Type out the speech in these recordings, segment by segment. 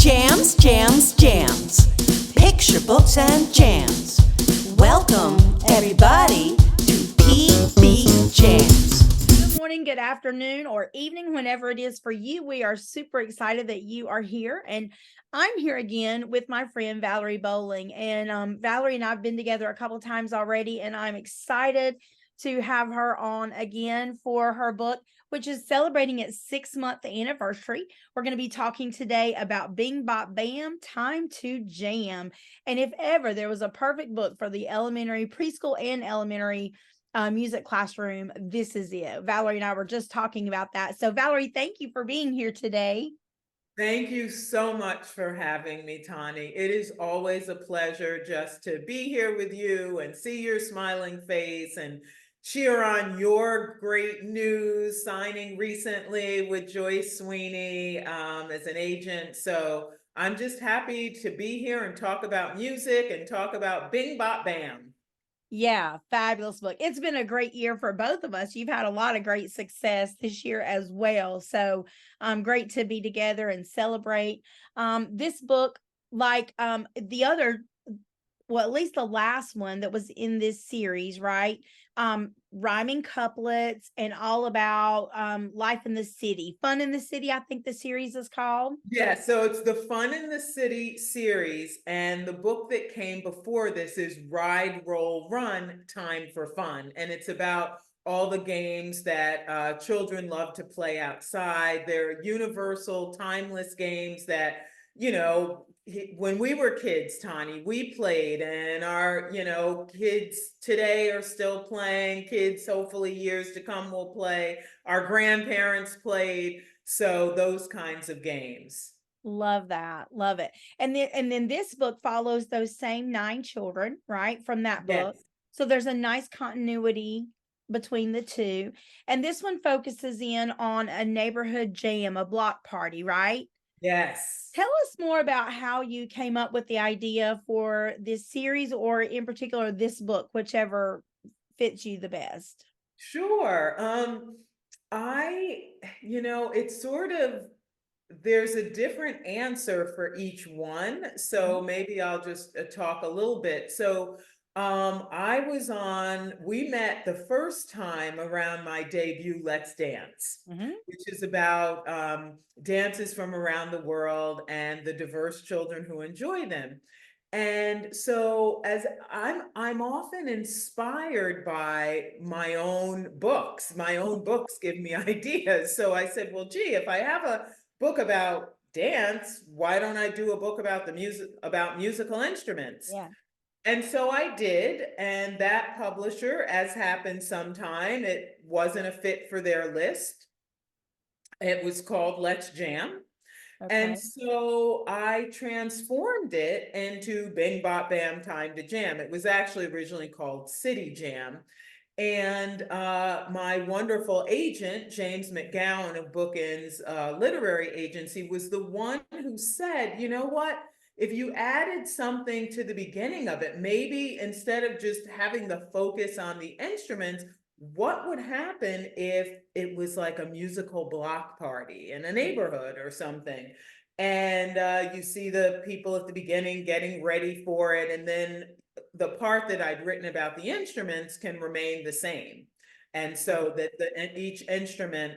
Jams, jams, jams. Picture books and jams. Welcome, everybody, to PBJamz. Good morning, good afternoon, or evening, whenever it is for you. We are super excited that you are here. And I'm here again with my friend Valerie Bolling. And Valerie and I have been together a couple times already, and I'm excited to have her on again for her book, which is celebrating its 6-month anniversary. We're going to be talking today about Bing Bop Bam, Time to Jam. And if ever there was a perfect book for the elementary, preschool, and elementary music classroom, this is it. Valerie and I were just talking about that. So Valerie, thank you for being here today. Thank you so much for having me, Tani. It is always a pleasure just to be here with you and see your smiling face and cheer on your great news signing recently with Joyce Sweeney as an agent. So I'm just happy to be here and talk about music and talk about Bing Bop Bam. Yeah, fabulous book. It's been a great year for both of us. You've had a lot of great success this year as well. So great to be together and celebrate. This book, like the other, well, at least the last one that was in this series, right? Rhyming couplets and all about life in the city, fun in the city, I think the series is called. Yeah, so it's the Fun in the City series, and the book that came before this is Ride, Roll, Run, Time for Fun. And it's about all the games that children love to play outside. They're universal, timeless games that, when we were kids, Tani, we played, and our, kids today are still playing. Kids, hopefully, years to come, will play. Our grandparents played. So those kinds of games. Love that. Love it. And then this book follows those same 9 children, right? From that book. Yes. So there's a nice continuity between the two. And this one focuses in on a neighborhood jam, a block party, right? Yes. Tell us more about how you came up with the idea for this series, or in particular this book, whichever fits you the best. Sure. It's sort of there's a different answer for each one. So Mhm. maybe I'll just talk a little bit. So we met the first time around my debut, Let's Dance, Mhm. which is about dances from around the world and the diverse children who enjoy them. And so as I'm often inspired by my own books. My own books give me ideas. So I said, well, gee, if I have a book about dance, why don't I do a book about musical instruments? Yeah. And so I did, and that publisher, as happened sometime, it wasn't a fit for their list. It was called Let's Jam. And Okay. so I transformed it into Bing Bop Bam Time to Jam. It was actually originally called City Jam. And my wonderful agent, James McGowan of Bookends Literary Agency, was the one who said, you know what? If you added something to the beginning of it, maybe instead of just having the focus on the instruments, what would happen if it was like a musical block party in a neighborhood or something? And you see the people at the beginning getting ready for it, and then the part that I'd written about the instruments can remain the same. And so that each instrument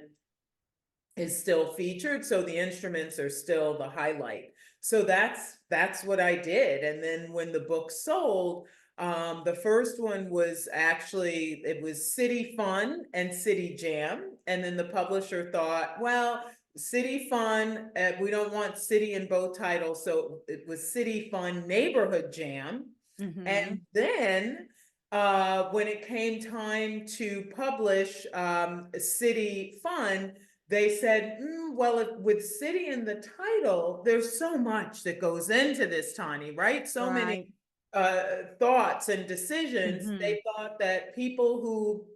is still featured, so the instruments are still the highlight. So that's what I did. And then when the book sold, the first one was actually, it was City Fun and City Jam. And then the publisher thought, well, City Fun, we don't want city in both titles, so it was City Fun Neighborhood Jam. Mhm. And then when it came time to publish City Fun, they said, well, with city in the title, there's so much that goes into this, Tani, right? So many Right. thoughts and decisions. Mhm. They thought that people who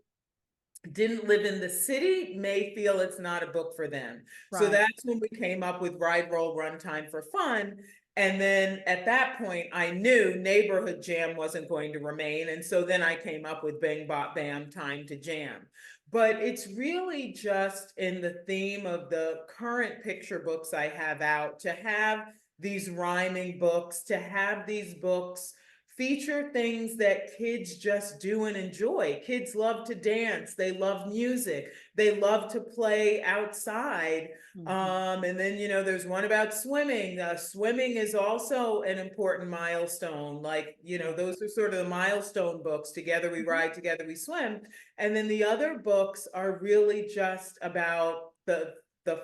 didn't live in the city may feel it's not a book for them. So Right. that's when we came up with Ride, Roll, Run, Time for Fun. And then at that point, I knew Neighborhood Jam wasn't going to remain. And so then I came up with Bing Bop Bam, Time to Jam. But it's really just in the theme of the current picture books I have out to have these rhyming books, to have these books feature things that kids just do and enjoy. Kids love to dance, they love music, they love to play outside. And then, there's one about swimming. Swimming is also an important milestone. Like, those are sort of the milestone books. Together we ride, together we swim. And then the other books are really just about the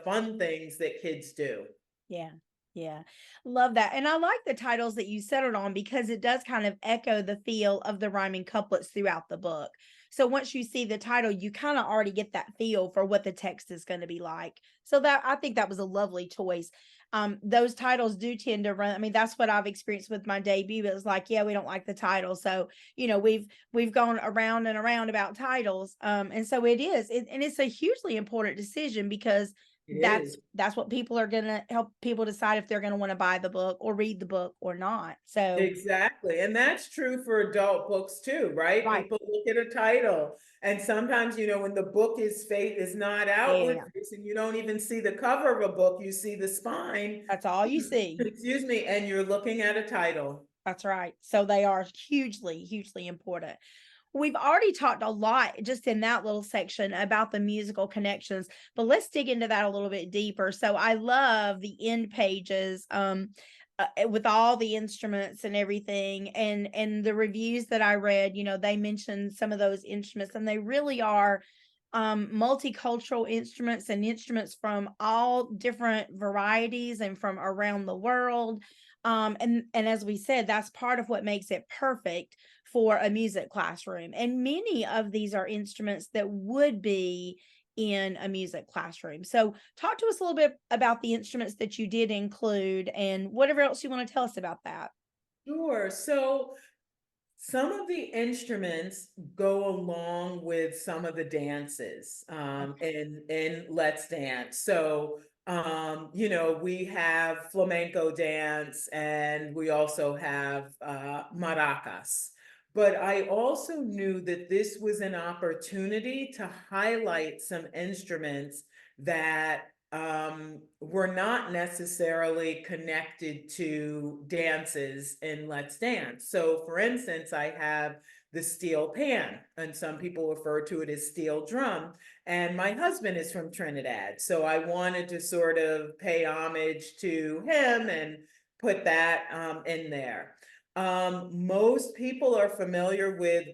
fun things that kids do. Yeah. Yeah. Love that. And I like the titles that you settled on because it does kind of echo the feel of the rhyming couplets throughout the book. So once you see the title, you kind of already get that feel for what the text is going to be like. So that I think that was a lovely choice. Those titles do tend to run. I mean, that's what I've experienced with my debut. It was like, yeah, we don't like the title. So, we've gone around and around about titles. And so it is. And it's a hugely important decision because It is. that's what people are going to help people decide if they're going to want to buy the book or read the book or not. So, Exactly. And that's true for adult books too, right? right. People look at a title and sometimes, when the book is not outward Yeah. facing, you don't even see the cover of a book, you see the spine. That's all you see. Excuse me, and you're looking at a title. That's right. So they are hugely, hugely important. We've already talked a lot just in that little section about the musical connections, but let's dig into that a little bit deeper. So I love the end pages with all the instruments and everything, and the reviews that I read, they mentioned some of those instruments, and they really are multicultural instruments and instruments from all different varieties and from around the world. And as we said, that's part of what makes it perfect for a music classroom. And many of these are instruments that would be in a music classroom. So talk to us a little bit about the instruments that you did include and whatever else you want to tell us about that. Sure. So some of the instruments go along with some of the dances in Let's Dance. So we have flamenco dance and we also have maracas. But I also knew that this was an opportunity to highlight some instruments that were not necessarily connected to dances in Let's Dance. So for instance, I have the steel pan, and some people refer to it as steel drum. And my husband is from Trinidad, so I wanted to sort of pay homage to him and put that in there. Most people are familiar with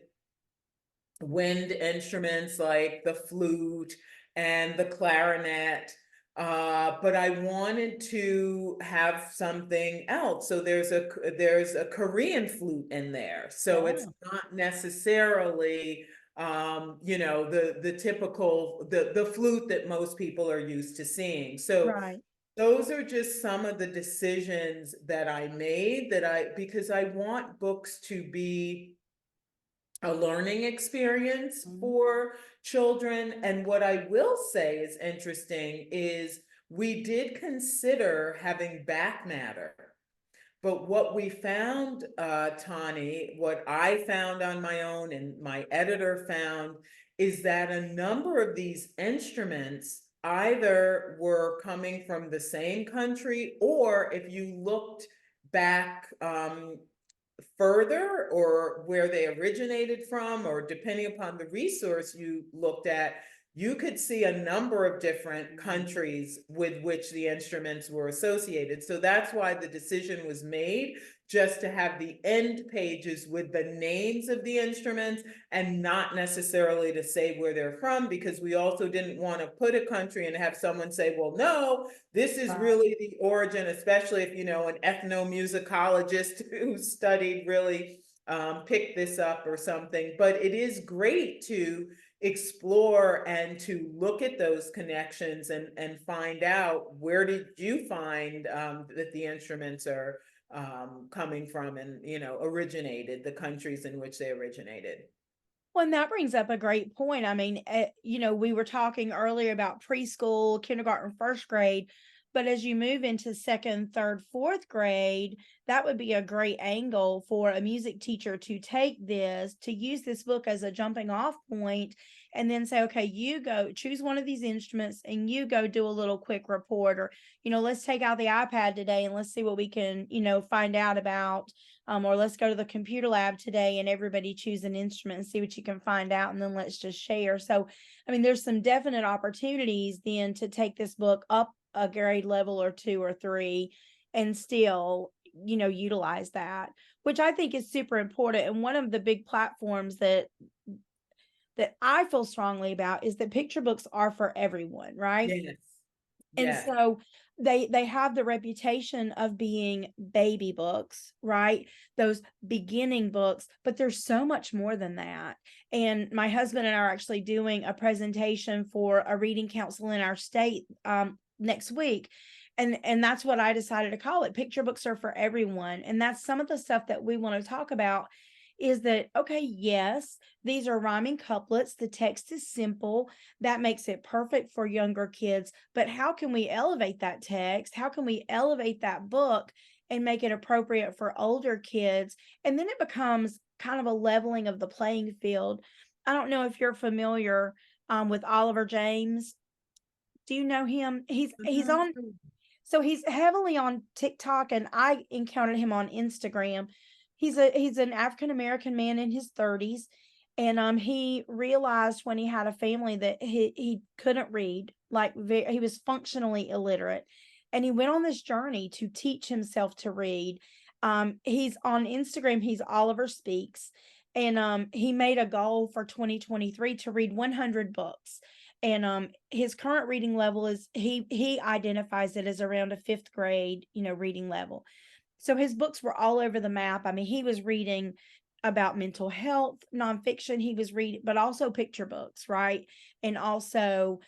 wind instruments like the flute and the clarinet. But I wanted to have something else. So there's a Korean flute in there. So it's Oh, not necessarily the typical the flute that most people are used to seeing. So right. those are just some of the decisions that I made because I want books to be a learning experience Mhm. for children. And what I will say is interesting is we did consider having back matter. But what we found, Tani, what I found on my own and my editor found is that a number of these instruments either were coming from the same country, or if you looked back further or where they originated from, or depending upon the resource you looked at, you could see a number of different countries with which the instruments were associated. So that's why the decision was made just to have the end pages with the names of the instruments and not necessarily to say where they're from, because we also didn't want to put a country and have someone say, well, no, this is Right. really the origin, especially if, an ethnomusicologist who studied really picked this up or something. But it is great to explore and to look at those connections and find out, where did you find that the instruments are coming from and, originated, the countries in which they originated. Well, and that brings up a great point. I mean, we were talking earlier about preschool, kindergarten, first grade, But as you move into second, third, fourth grade, that would be a great angle for a music teacher to take this, to use this book as a jumping off point, and then say, okay, you go choose one of these instruments and you go do a little quick report, or, let's take out the iPad today and let's see what we can, find out about, or let's go to the computer lab today and everybody choose an instrument and see what you can find out. And then let's just share. So, I mean, there's some definite opportunities then to take this book up a grade level or 2 or 3 and still, utilize that, which I think is super important. And one of the big platforms that I feel strongly about is that picture books are for everyone, right? Yes. And Yes. so they have the reputation of being baby books, right? Those beginning books, but there's so much more than that. And my husband and I are actually doing a presentation for a reading council in our state next week. And that's what I decided to call it. Picture books are for everyone. And that's some of the stuff that we want to talk about, is that, okay, yes, these are rhyming couplets. The text is simple. That makes it perfect for younger kids. But how can we elevate that text? How can we elevate that book and make it appropriate for older kids? And then it becomes kind of a leveling of the playing field. I don't know if you're familiar with Oliver James. Do you know him? He's on, so he's heavily on TikTok, and I encountered him on Instagram. He's an African American man in his 30s, and he realized when he had a family that he couldn't read, like he was functionally illiterate, and he went on this journey to teach himself to read. He's on Instagram. He's Oliver Speaks, and he made a goal for 2023 to read 100 books. And his current reading level is, he identifies it as around a 5th grade, reading level. So his books were all over the map. I mean, he was reading about mental health, nonfiction. He was reading, but also picture books, right? And also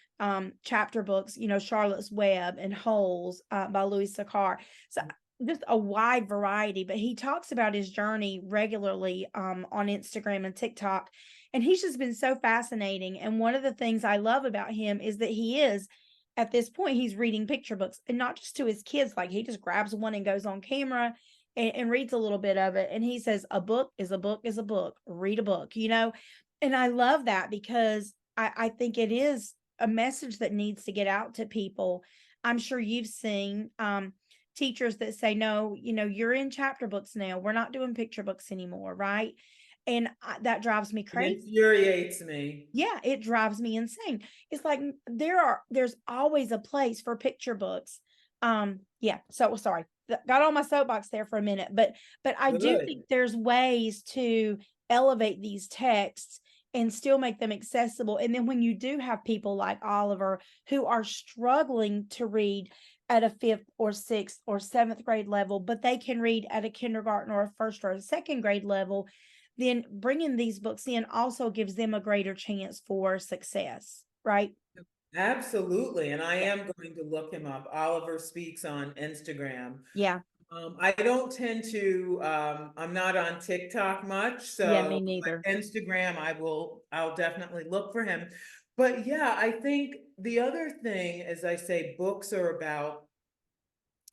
chapter books, Charlotte's Web and Holes by Louis Sakar. So just a wide variety. But he talks about his journey regularly on Instagram and TikTok. And he's just been so fascinating. And one of the things I love about him is that he is, at this point, he's reading picture books, and not just to his kids. Like, he just grabs one and goes on camera and reads a little bit of it. And he says, a book is a book is a book. Read a book, And I love that, because I think it is a message that needs to get out to people. I'm sure you've seen teachers that say, no, you're in chapter books now. We're not doing picture books anymore, right? And that drives me It crazy. infuriates me. Yeah, it drives me insane. It's like there's always a place for picture books. Yeah, so sorry. Got on my soapbox there for a minute, but I do Good. think there's ways to elevate these texts and still make them accessible. And then when you do have people like Oliver who are struggling to read at a 5th or 6th or 7th grade level, but they can read at a kindergarten or a 1st or a 2nd grade level, then bringing these books in also gives them a greater chance for success, right? Absolutely. And I Yeah. am going to look him up. Oliver Speaks on Instagram. Yeah. I don't tend to, I'm not on TikTok much, Yeah, me so neither. Instagram, I'll definitely look for him. But yeah, I think the other thing, as I say, books are about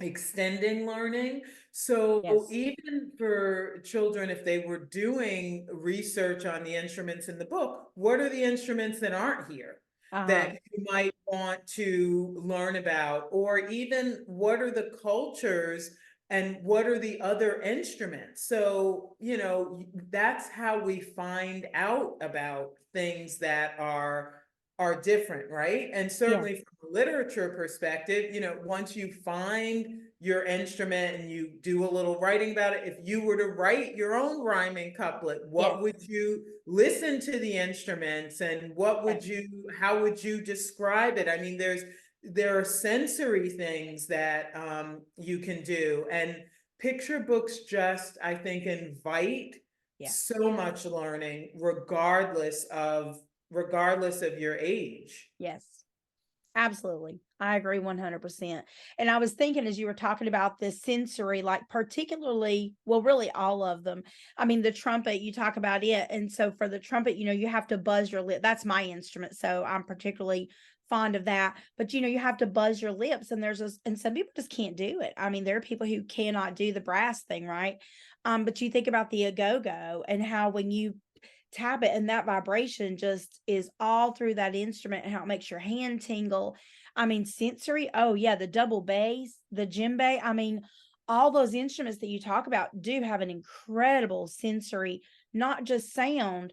extending learning. So Yes. even for children, if they were doing research on the instruments in the book, what are the instruments that aren't here Uh-huh. that you might want to learn about? Or even what are the cultures and what are the other instruments? So, that's how we find out about things that are different, right? And Yeah. certainly from a literature perspective, once you find your instrument and you do a little writing about it, if you were to write your own rhyming couplet, Yes. what would you listen to the instruments and Yes. how would you describe it? I mean, there are sensory things that you can do, and picture books just, I think, invite Yeah. so much learning regardless of your age. Yes. Absolutely. I agree 100%. And I was thinking, as you were talking about this sensory, like particularly, well, really all of them. I mean, the trumpet, you talk about it. And so for the trumpet, you have to buzz your lip. That's my instrument. So I'm particularly fond of that. But you have to buzz your lips, and and some people just can't do it. I mean, there are people who cannot do the brass thing, right? But you think about the agogo and how when you tap it and that vibration just is all through that instrument and how it makes your hand tingle. I mean, sensory. Oh yeah, the double bass, the djembe. I mean, all those instruments that you talk about do have an incredible sensory, not just sound,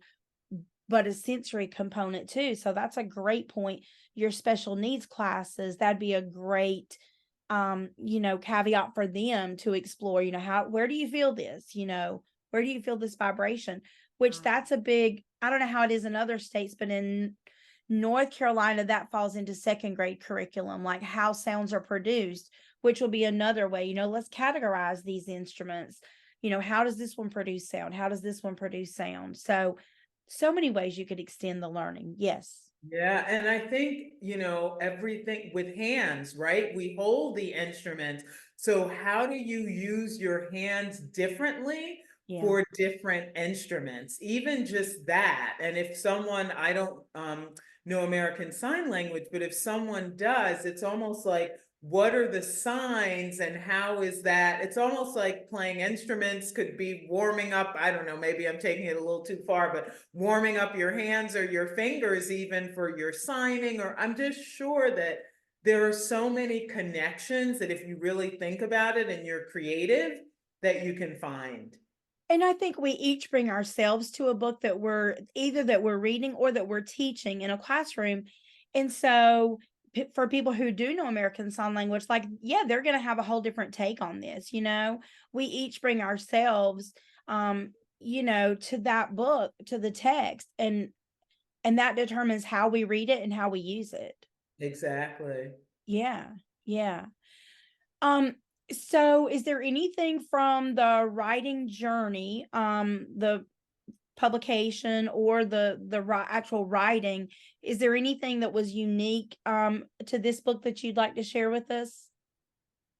but a sensory component too. So that's a great point. Your special needs classes, that'd be a great caveat for them to explore, where do you feel this? Where do you feel this vibration? Which that's a big, I don't know how it is in other states, but in North Carolina, that falls into second grade curriculum, like how sounds are produced, which will be another way, let's categorize these instruments. How does this one produce sound? How does this one produce sound? So many ways you could extend the learning. Yes. Yeah, and I think, everything with hands, right? We hold the instrument. So how do you use your hands differently Yeah. for different instruments? Even just that. And if someone, I don't know American Sign Language, but if someone does, it's almost like, what are the signs and how is that? It's almost like playing instruments could be warming up. I don't know, maybe I'm taking it a little too far, but warming up your hands or your fingers even for your signing, or I'm just sure that there are so many connections that if you really think about it and you're creative, that you can find. And I think we each bring ourselves to a book that we're reading or that we're teaching in a classroom. And so for people who do know American Sign Language, like, yeah, they're going to have a whole different take on this. We each bring ourselves, to that book, to the text, and that determines how we read it and how we use it. Exactly. Yeah. Yeah. Um, so is there anything from the writing journey, the publication or the actual writing, is there anything that was unique to this book that you'd like to share with us?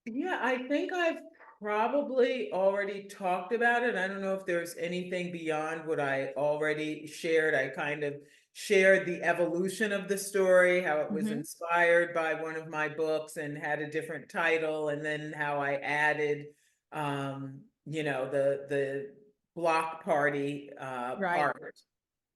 Yeah, I think I've probably already talked about it. I don't know if there's anything beyond what I already shared. I kind of shared the evolution of the story, how it was Mhm. inspired by one of my books and had a different title, and then how I added the block party Right. part.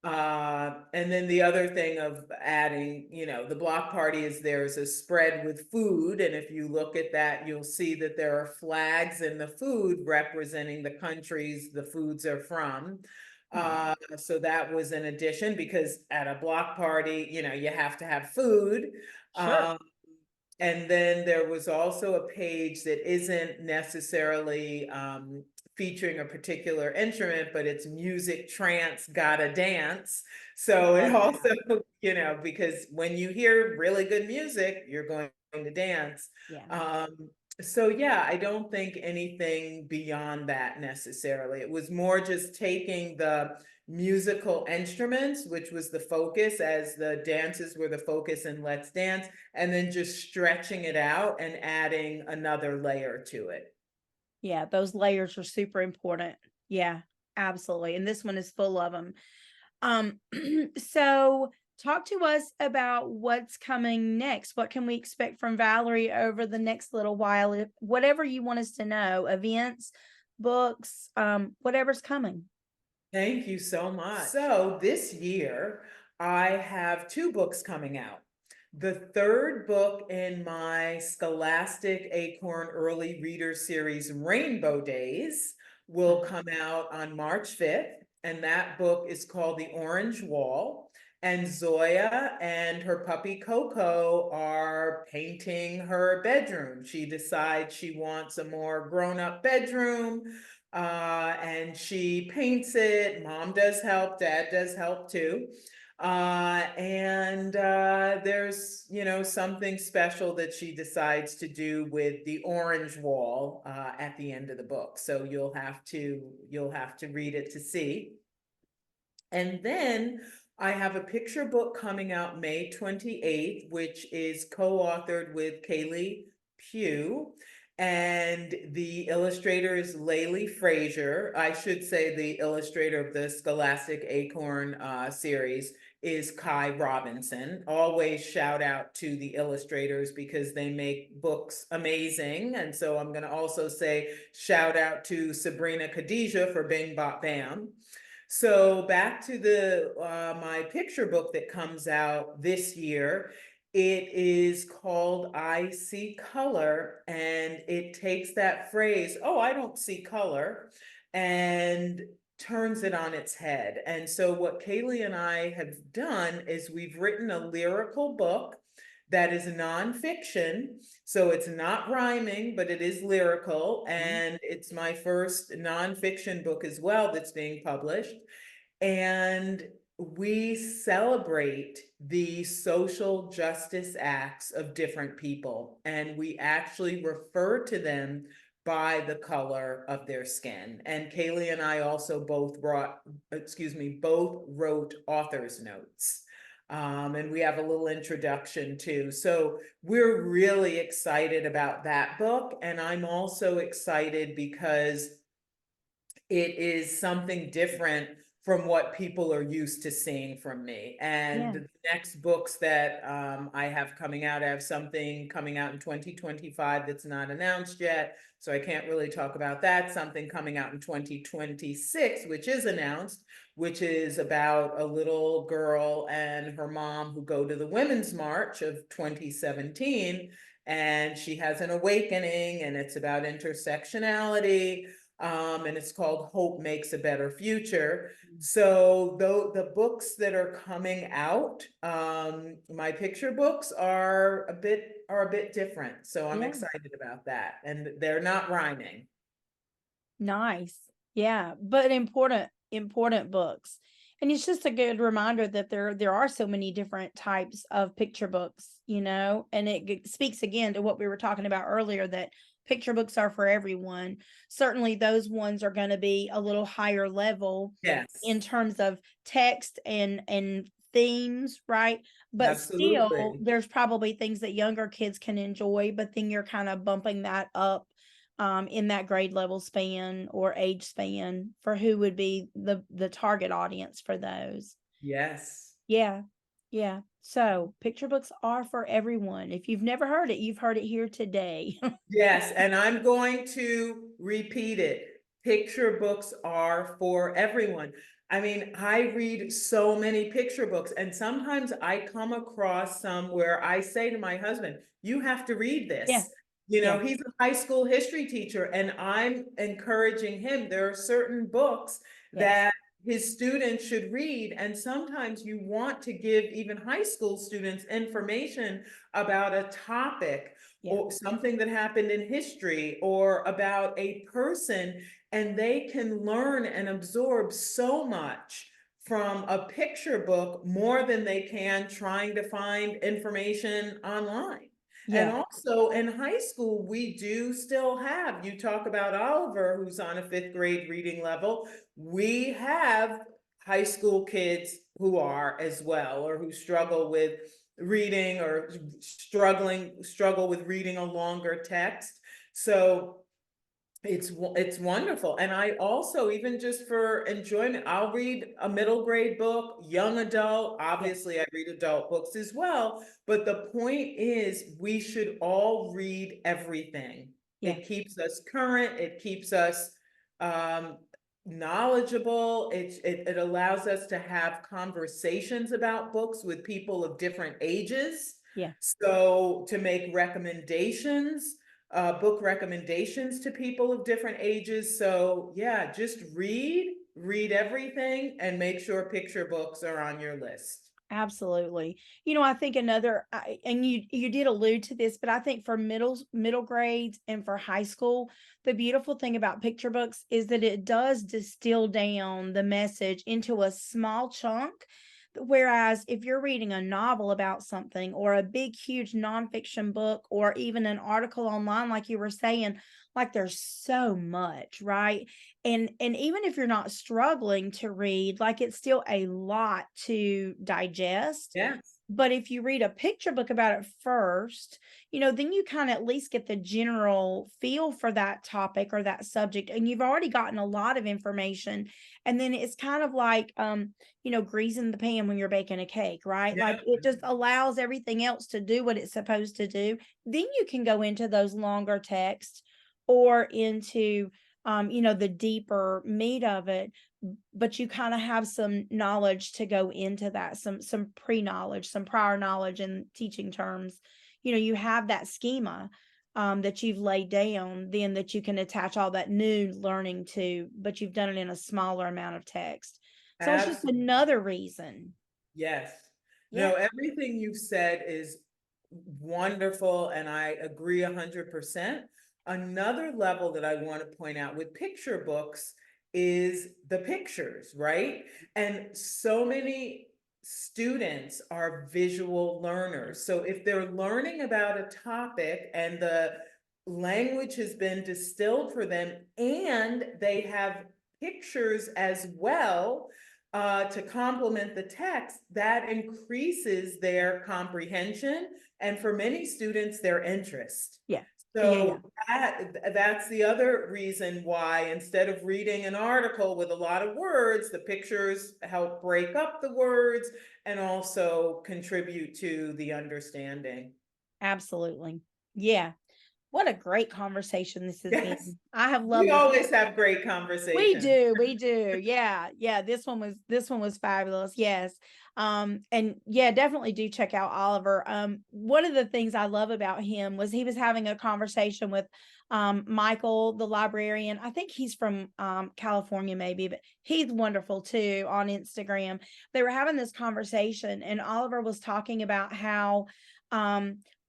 And then the other thing of adding, the block party is there's a spread with food. And if you look at that, you'll see that there are flags in the food representing the countries the foods are from. So that was an addition because at a block party, you have to have food. Sure. And then there was also a page that isn't necessarily featuring a particular instrument, but it's music, trance, gotta dance. So it Love also, that. because when you hear really good music, you're going to dance. Yeah. So yeah, I don't think anything beyond that necessarily. It was more just taking the musical instruments, which was the focus, as the dances were the focus in Let's Dance, and then just stretching it out and adding another layer to it. Yeah, those layers are super important. Yeah, absolutely. And this one is full of them. Um, so talk to us about what's coming next. What can we expect from Valerie over the next little while? Whatever you want us to know, events, books, whatever's coming. Thank you so much. So this year, I have two books coming out. The third book in my Scholastic Acorn Early Reader Series, Rainbow Days, will come out on March 5th. And that book is called The Orange Wall. And Zoya and her puppy Coco are painting her bedroom. She decides she wants a more grown-up bedroom, and she paints it. Mom does help, dad does help too. And there's, something special that she decides to do with the orange wall at the end of the book. So you'll have to read it to see. And then I have a picture book coming out May 28th, which is co-authored with Kaylee Pugh. And the illustrator is Laylee Frazier. I should say the illustrator of the Scholastic Acorn series. is Kai Robinson. Always shout out to the illustrators because they make books amazing. And so I'm going to also say shout out to Sabrina Khadija for Bing Bop Bam. So back to the my picture book that comes out this year. It is called I See Color, and it takes that phrase, oh, I don't see color, and turns it on its head. And so what Kaylee and I have done is we've written a lyrical book that is nonfiction. So it's not rhyming, but it is lyrical. And it's my first nonfiction book as well that's being published. And we celebrate the social justice acts of different people, and we actually refer to them by the color of their skin. And Kaylee and I also both wrote author's notes. And we have a little introduction too. So we're really excited about that book. And I'm also excited because it is something different from what people are used to seeing from me. And Yeah. the next books that I have coming out, I have something coming out in 2025 that's not announced yet, so I can't really talk about that. Something coming out in 2026, which is announced, which is about a little girl and her mom who go to the Women's March of 2017, and she has an awakening, and it's about intersectionality. And it's called Hope Makes a Better Future. So the books that are coming out, my picture books are a bit different. So I'm Yeah. excited about that. And they're not rhyming. Nice. Yeah, but important books. And it's just a good reminder that there are so many different types of picture books, and it speaks again to what we were talking about earlier, that picture books are for everyone. Certainly those ones are going to be a little higher level Yes, in terms of text and themes, right? But still, absolutely. there's probably things that younger kids can enjoy, but then you're kind of bumping that up in that grade level span or age span for who would be the target audience for those. Yes. Yeah. Yeah. So picture books are for everyone. If you've never heard it, you've heard it here today. Yes, and I'm going to repeat it. Picture books are for everyone. I mean, I read so many picture books, and sometimes I come across some where I say to my husband, you have to read Yeah. this. Yeah. He's a high school history teacher, and I'm encouraging him. There are certain books Yes. that his students should read, and sometimes you want to give even high school students information about a topic Yeah. or something that happened in history or about a person, and they can learn and absorb so much from a picture book more than they can trying to find information online. And Yeah. also in high school, we do still have, you talk about Oliver, who's on a fifth grade reading level. We have high school kids who are as well, or who struggle with reading or struggle with reading a longer text. So it's wonderful. And I also, even just for enjoyment, I'll read a middle grade book, young adult. Yeah. Obviously I read adult books as well, but the point is we should all read everything. Yeah. It keeps us current, it keeps us um knowledgeable. It allows us to have conversations about books with people of different ages. Yeah. So to make recommendations, book recommendations to people of different ages. So yeah, just read everything, and make sure picture books are on your list. Absolutely. I think and you did allude to this, but I think for middle grades and for high school, the beautiful thing about picture books is that it does distill down the message into a small chunk. Whereas if you're reading a novel about something, or a big, huge nonfiction book, or even an article online, like you were saying, like there's so much, right? And even if you're not struggling to read, like it's still a lot to digest. Yes. But if you read a picture book about it first, then you kind of at least get the general feel for that topic or that subject, and you've already gotten a lot of information. And then it's kind of like, greasing the pan when you're baking a cake, right? Like Yeah, it just allows everything else to do what it's supposed to do. Then you can go into those longer texts or into, the deeper meat of it, but you kind of have some knowledge to go into that, some pre-knowledge, some prior knowledge and teaching terms. You have that schema that you've laid down, then that you can attach all that new learning to, but you've done it in a smaller amount of text. So it's just absolutely. another reason. Yes. Yeah, No, everything you've said is wonderful, and I agree 100%. Another level that I want to point out with picture books is the pictures, right? And so many students are visual learners. So if they're learning about a topic and the language has been distilled for them and they have pictures as well, to complement the text, that increases their comprehension and for many students, their interest. yeah, yeah. So that's the other reason why instead of reading an article with a lot of words, the pictures help break up the words and also contribute to the understanding. Absolutely. Yeah. What a great conversation this has Yes, been. I have we loved this. always have great conversations. We do. Yeah. Yeah. This one was fabulous. Yes. And yeah, definitely do check out Oliver. One of the things I love about him was he was having a conversation with Michael, the librarian. I think he's from California, maybe, but he's wonderful too on Instagram. They were having this conversation, and Oliver was talking about how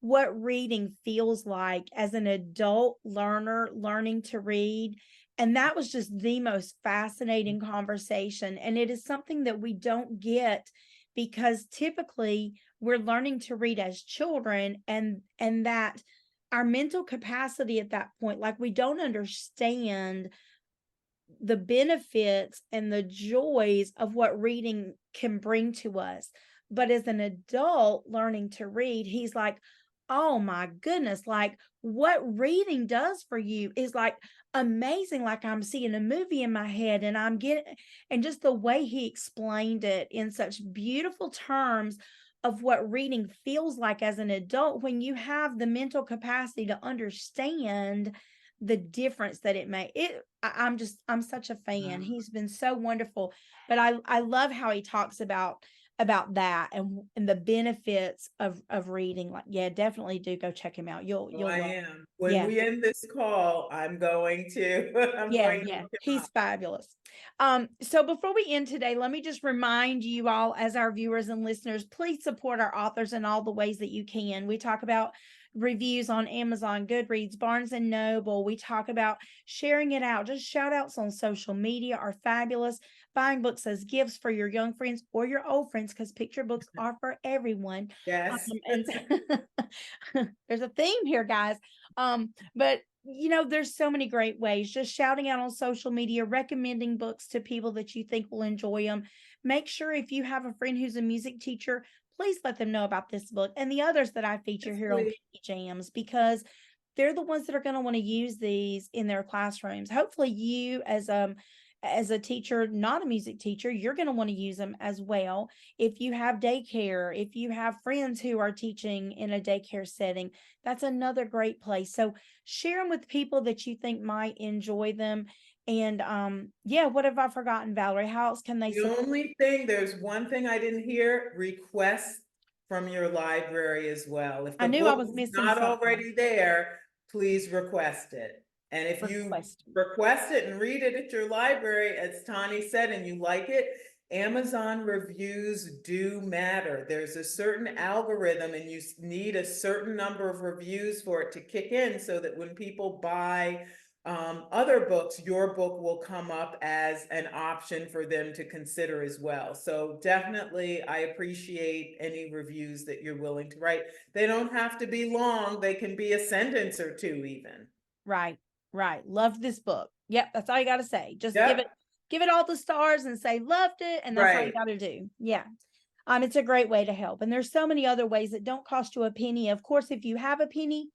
what reading feels like as an adult learner learning to read. And that was just the most fascinating conversation. And it is something that we don't get because typically we're learning to read as children, and that our mental capacity at that point, like we don't understand the benefits and the joys of what reading can bring to us. But as an adult learning to read, he's like, oh my goodness, like what reading does for you is like amazing. Like I'm seeing a movie in my head, and and just the way he explained it in such beautiful terms of what reading feels like as an adult when you have the mental capacity to understand the difference that it made. I'm such a fan. He's been so wonderful. But I love how he talks about that and the benefits of reading. Like, yeah, definitely do go check him out. Oh, You'll I love. am. When Yeah. we end this call, I'm going to, I'm Yeah, going to yeah, look him he's up. fabulous. So before we end today, let me just remind you all, as our viewers and listeners, please support our authors in all the ways that you can. We talk about reviews on Amazon, Goodreads, Barnes and Noble. We talk about sharing it out. Just shout outs on social media are fabulous. Buying books as gifts for your young friends or your old friends, because picture books are for everyone. Yes. And there's a theme here, guys. But there's so many great ways. Just shouting out on social media, recommending books to people that you think will enjoy them. Make sure if you have a friend who's a music teacher, please let them know about this book and the others that I feature Yes, here on please. PBJamz, because they're the ones that are going to want to use these in their classrooms. Hopefully you as a teacher, not a music teacher, you're going to want to use them as well. If you have daycare, if you have friends who are teaching in a daycare setting, that's another great place. So share them with people that you think might enjoy them. And yeah, what have I forgotten, Valerie? How else can they The support? only thing, there's one thing I didn't hear, request from your library as well. If I the knew I book was is missing not something. already there, please request it. And if you Request. request it and read it at your library, as Tani said, and you like it, Amazon reviews do matter. There's a certain algorithm and you need a certain number of reviews for it to kick in so that when people buy other books, your book will come up as an option for them to consider as well. So definitely, I appreciate any reviews that you're willing to write. They don't have to be long. They can be a sentence or two even. Right, right. Loved this book. Yep, that's all you got to say. Just Yep, give it all the stars and say loved it, and that's all you right. got to do. Yeah. It's a great way to help. And there's so many other ways that don't cost you a penny. Of course, if you have a penny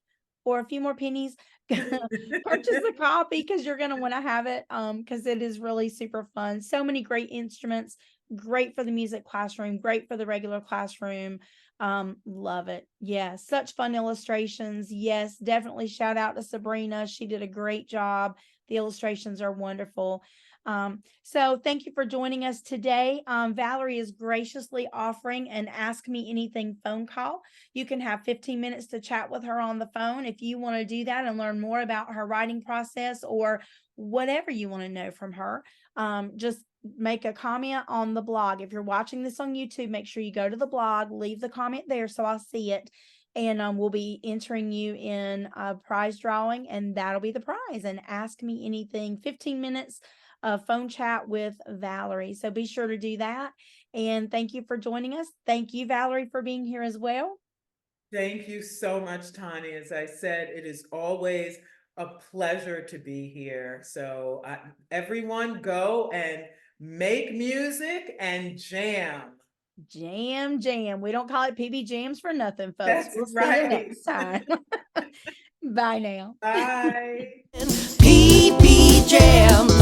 or a few more pennies, purchase a copy because you're going to want to have it because it is really super fun. So many great instruments, great for the music classroom, great for the regular classroom. Love it. Yeah, such fun illustrations. Yes, definitely shout out to Sabrina. She did a great job. The illustrations are wonderful. So thank you for joining us today. Valerie is graciously offering an Ask Me Anything phone call. You can have 15 minutes to chat with her on the phone if you want to do that and learn more about her writing process or whatever you want to know from her. Just make a comment on the blog. If you're watching this on YouTube, make sure you go to the blog, leave the comment there so I'll see it. And we'll be entering you in a prize drawing, and that'll be the prize. And Ask Me Anything, 15 minutes of phone chat with Valerie. So be sure to do that. And thank you for joining us. Thank you, Valerie, for being here as well. Thank you so much, Tani. As I said, it is always a pleasure to be here. So everyone go and make music and jam. Jam, jam. We don't call it PBJamz for nothing, folks. That's We'll see you right. next time. Bye now. Bye. PB Jams.